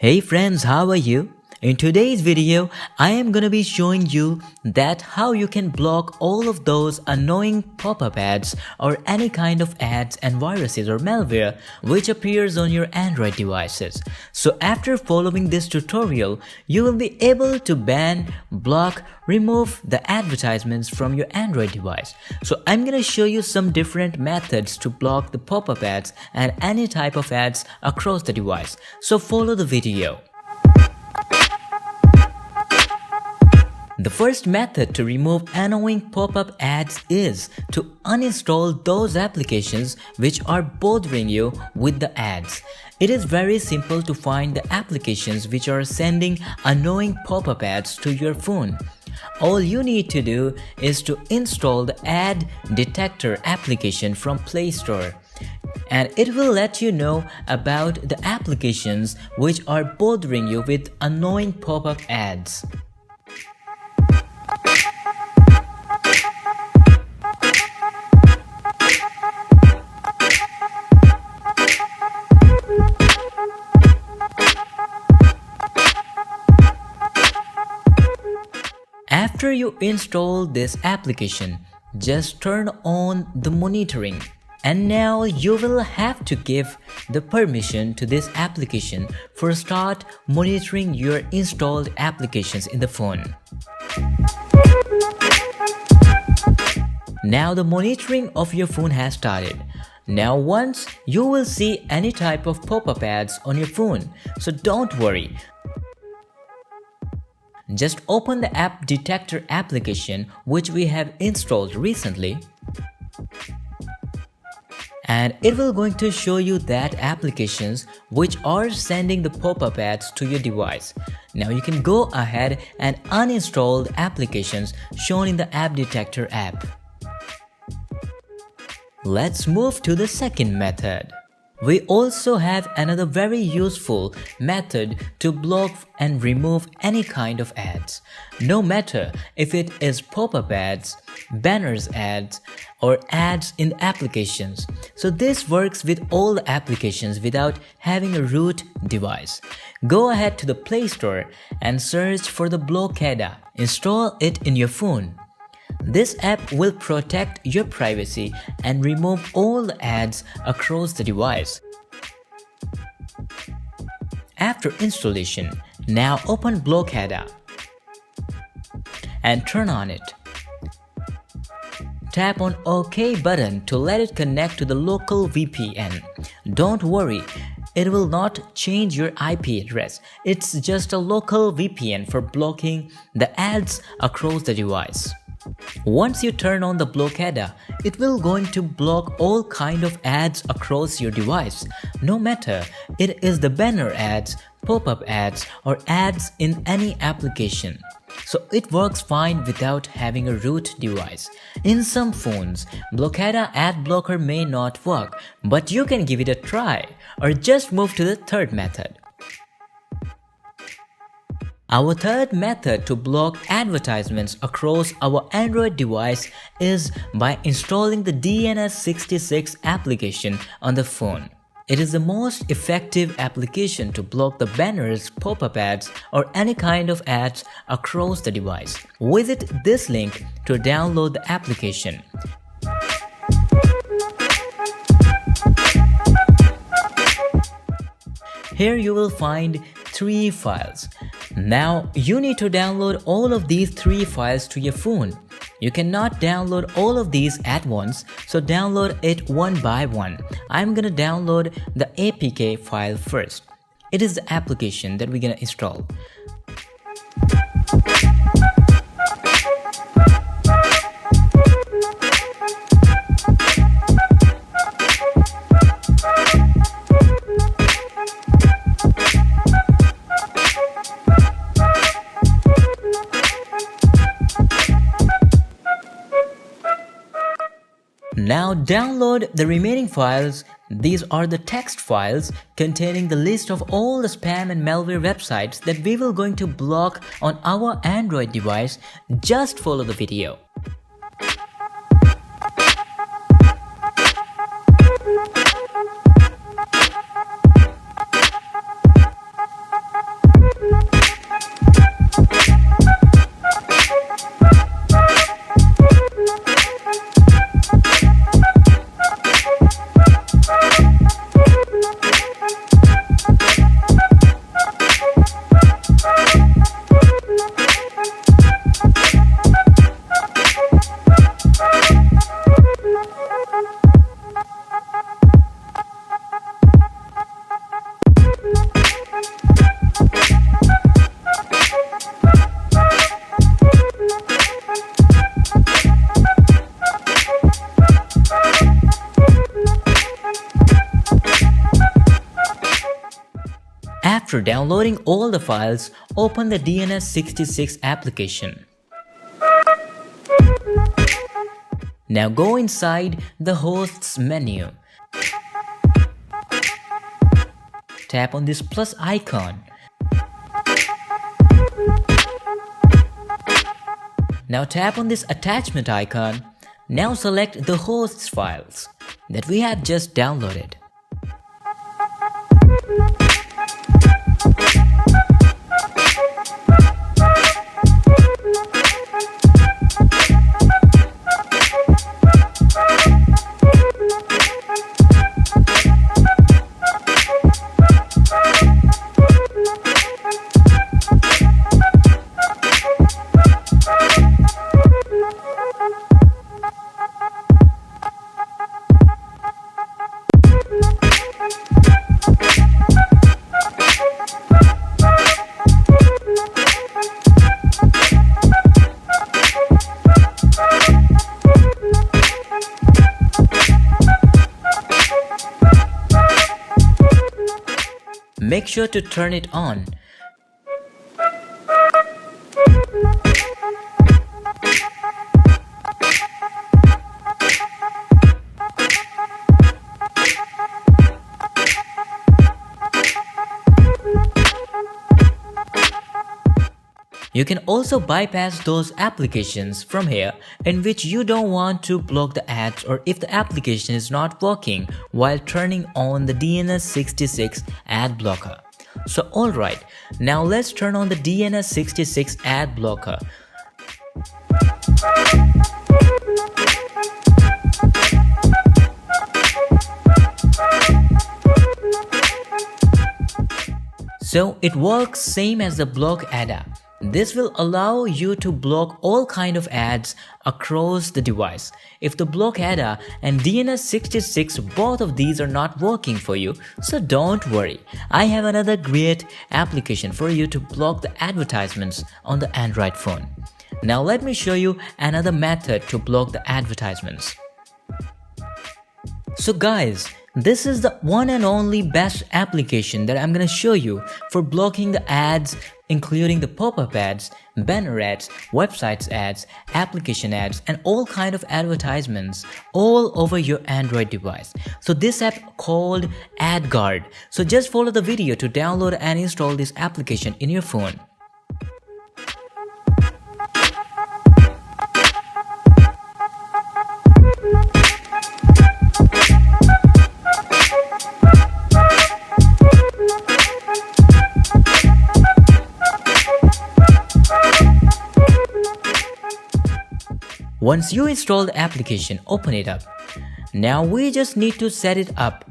Hey friends, how are you? In today's video, I am gonna be showing you that how you can block all of those annoying pop-up ads or any kind of ads and viruses or malware which appears on your Android devices. So after following this tutorial, you will be able to ban, block, remove the advertisements from your Android device. So I'm gonna show you some different methods to block the pop-up ads and any type of ads across the device. So follow the video. The first method to remove annoying pop-up ads is to uninstall those applications which are bothering you with the ads. It is very simple to find the applications which are sending annoying pop-up ads to your phone. All you need to do is to install the ad detector application from Play Store, and it will let you know about the applications which are bothering you with annoying pop-up ads. After you install this application, just turn on the monitoring, and now you will have to give the permission to this application for start monitoring your installed applications in the phone. Now the monitoring of your phone has started. Now once you will see any type of pop-up ads on your phone, so don't worry. Just open the app detector application which we have installed recently, and it will going to show you that applications which are sending the pop-up ads to your device. Now you can go ahead and uninstall the applications shown in the app detector app. Let's move to the second method. We also have another very useful method to block and remove any kind of ads, no matter if it is pop-up ads, banners ads, or ads in applications. So this works with all the applications without having a root device. Go ahead to the Play Store and search for the Blockada. Install it in your phone. This app will protect your privacy and remove all the ads across the device. After installation, now open Blockada and turn on it. Tap on OK button to let it connect to the local VPN. Don't worry, it will not change your IP address. It's just a local VPN for blocking the ads across the device. Once you turn on the Blockada, it will going to block all kind of ads across your device, no matter it is the banner ads, pop-up ads, or ads in any application. So it works fine without having a root device. In some phones, Blockada ad blocker may not work, but you can give it a try, or just move to the third method. Our third method to block advertisements across our Android device is by installing the DNS66 application on the phone. It is the most effective application to block the banners, pop-up ads, or any kind of ads across the device. Visit this link to download the application. Here you will find 3 files. Now you need to download all of these 3 files to your phone. You cannot download all of these at once, so download it one by one. I'm gonna download the APK file first. It is the application that we're gonna install. Now download the remaining files. These are the text files containing the list of all the spam and malware websites that we will going to block on our Android device. Just follow the video. After downloading all the files, open the DNS66 application. Now go inside the hosts menu. Tap on this plus icon. Now tap on this attachment icon. Now select the hosts files that we have just downloaded. Make sure to turn it on. You can also bypass those applications from here in which you don't want to block the ads, or if the application is not working while turning on the DNS66 ad blocker. So alright, now let's turn on the DNS66 ad blocker. So it works same as the block ad app. This will allow you to block all kind of ads across the device. If the block header and DNS66, both of these are not working for you, so don't worry. I have another great application for you to block the advertisements on the Android phone. Now let me show you another method to block the advertisements. So guys, this is the one and only best application that I'm gonna show you for blocking the ads, including the pop-up ads, banner ads, websites ads, application ads, and all kind of advertisements all over your Android device. So this app called AdGuard. So just follow the video to download and install this application in your phone. Once you install the application, open it up. Now we just need to set it up.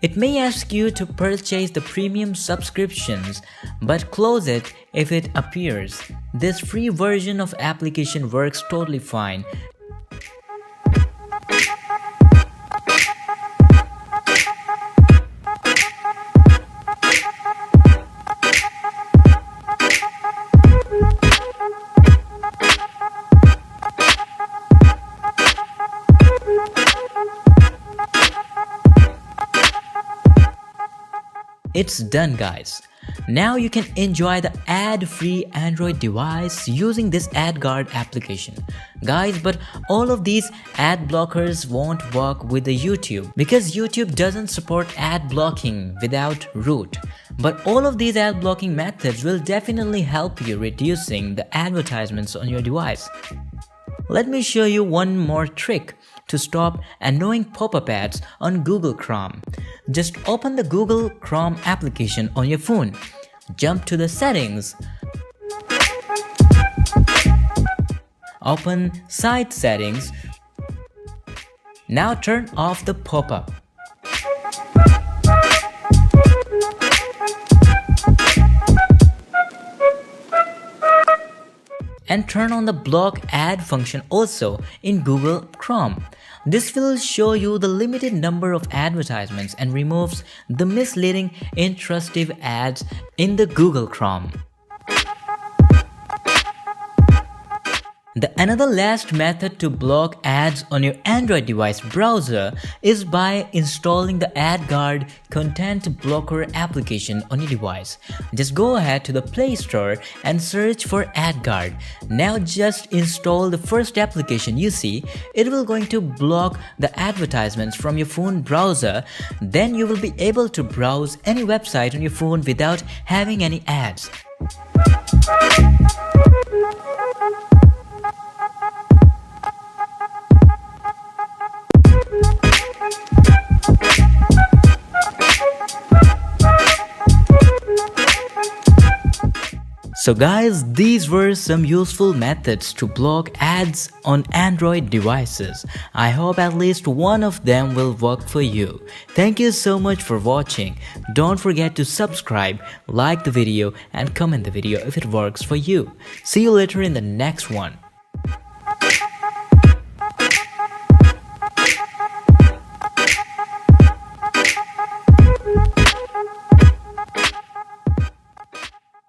It may ask you to purchase the premium subscriptions, but close it if it appears. This free version of application works totally fine. It's done, guys. Now you can enjoy the ad-free Android device using this AdGuard application. Guys, but all of these ad blockers won't work with the YouTube because YouTube doesn't support ad blocking without root. But all of these ad blocking methods will definitely help you reducing the advertisements on your device. Let me show you one more trick to stop annoying pop-up ads on Google Chrome. Just open the Google Chrome application on your phone. Jump to the settings. Open site settings. Now turn off the pop-up. And turn on the block ad function also in Google Chrome. This will show you the limited number of advertisements and removes the misleading, intrusive ads in the Google Chrome. The another last method to block ads on your Android device browser is by installing the AdGuard content blocker application on your device. Just go ahead to the Play Store and search for AdGuard. Now just install the first application you see. It will going to block the advertisements from your phone browser. Then you will be able to browse any website on your phone without having any ads. So guys, these were some useful methods to block ads on Android devices. I hope at least one of them will work for you. Thank you so much for watching. Don't forget to subscribe, like the video and comment the video if it works for you. See you later in the next one.